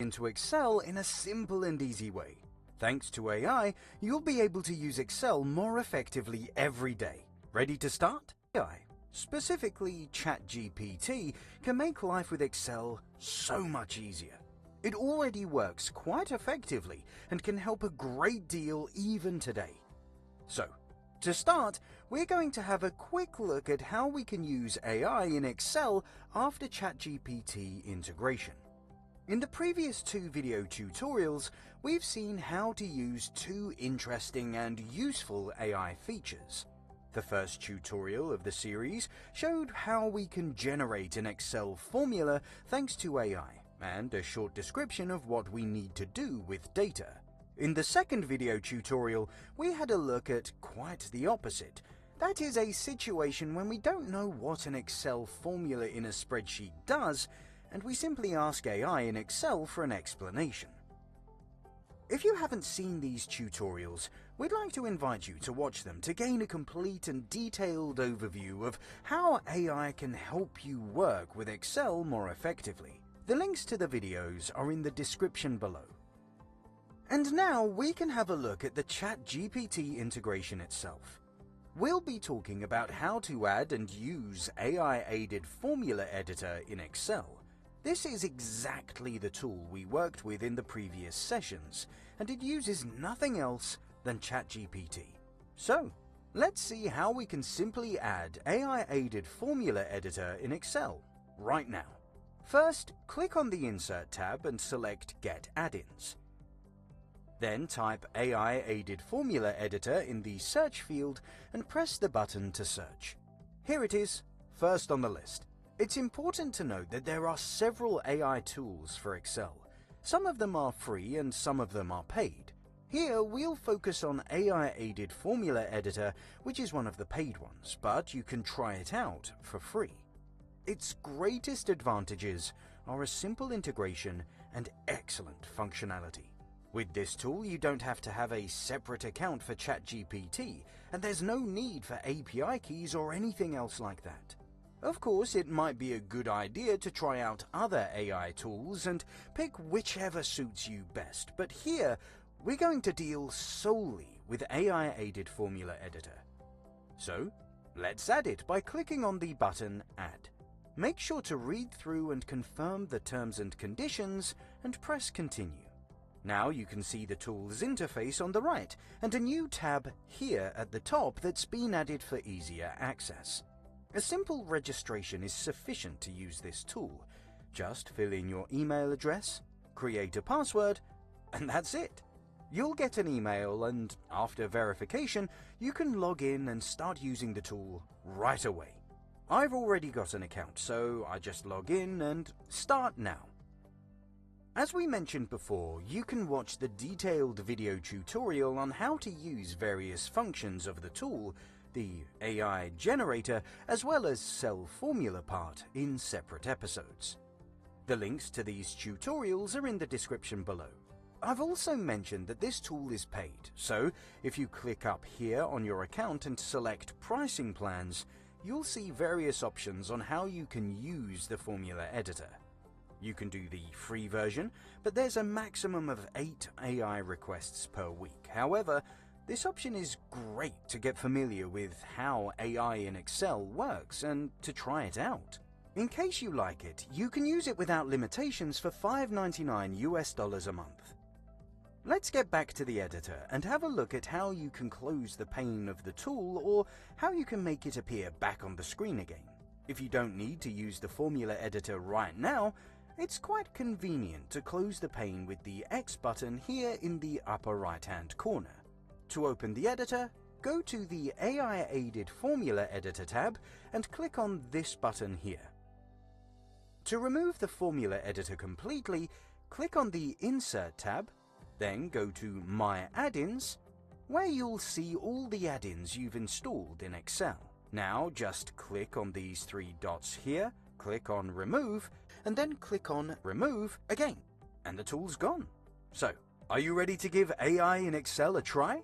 into Excel in a simple and easy way. Thanks to AI, you'll be able to use Excel more effectively every day. Ready to start? AI, specifically ChatGPT, can make life with Excel so much easier. It already works quite effectively and can help a great deal even today. So, to start, we're going to have a quick look at how we can use AI in Excel after ChatGPT integration. In the previous two video tutorials, we've seen how to use two interesting and useful AI features. The first tutorial of the series showed how we can generate an Excel formula thanks to AI, and a short description of what we need to do with data. In the second video tutorial, we had a look at quite the opposite. That is a situation when we don't know what an Excel formula in a spreadsheet does, and we simply ask AI in Excel for an explanation. If you haven't seen these tutorials, we'd like to invite you to watch them to gain a complete and detailed overview of how AI can help you work with Excel more effectively. The links to the videos are in the description below. And now we can have a look at the ChatGPT integration itself. We'll be talking about how to add and use AI-aided formula editor in Excel. This is exactly the tool we worked with in the previous sessions, and it uses nothing else than ChatGPT. So, let's see how we can simply add AI-aided formula editor in Excel right now. First, click on the Insert tab and select Get Add-ins. Then type AI-aided formula editor in the search field and press the button to search. Here it is, first on the list. It's important to note that there are several AI tools for Excel. Some of them are free and some of them are paid. Here we'll focus on AI-aided formula editor, which is one of the paid ones, but you can try it out for free. Its greatest advantages are a simple integration and excellent functionality. With this tool, you don't have to have a separate account for ChatGPT, and there's no need for API keys or anything else like that. Of course, it might be a good idea to try out other AI tools and pick whichever suits you best, but here we're going to deal solely with AI-aided formula editor. So, let's add it by clicking on the button Add. Make sure to read through and confirm the terms and conditions and press Continue. Now you can see the tool's interface on the right and a new tab here at the top that's been added for easier access. A simple registration is sufficient to use this tool. Just fill in your email address, create a password, and that's it. You'll get an email and after verification, you can log in and start using the tool right away. I've already got an account, so I just log in and start now. As we mentioned before, you can watch the detailed video tutorial on how to use various functions of the tool, the AI generator, as well as cell formula part in separate episodes. The links to these tutorials are in the description below. I've also mentioned that this tool is paid, so if you click up here on your account and select Pricing Plans, you'll see various options on how you can use the formula editor. You can do the free version, but there's a maximum of 8 AI requests per week. However, this option is great to get familiar with how AI in Excel works and to try it out. In case you like it, you can use it without limitations for $5.99 a month. Let's get back to the editor and have a look at how you can close the pane of the tool or how you can make it appear back on the screen again. If you don't need to use the formula editor right now, it's quite convenient to close the pane with the X button here in the upper right-hand corner. To open the editor, go to the AI-aided formula editor tab and click on this button here. To remove the formula editor completely, click on the Insert tab, then go to My Add-ins, where you'll see all the add-ins you've installed in Excel. Now just click on these 3 dots here, click on Remove, and then click on Remove again, and the tool's gone. So, are you ready to give AI in Excel a try?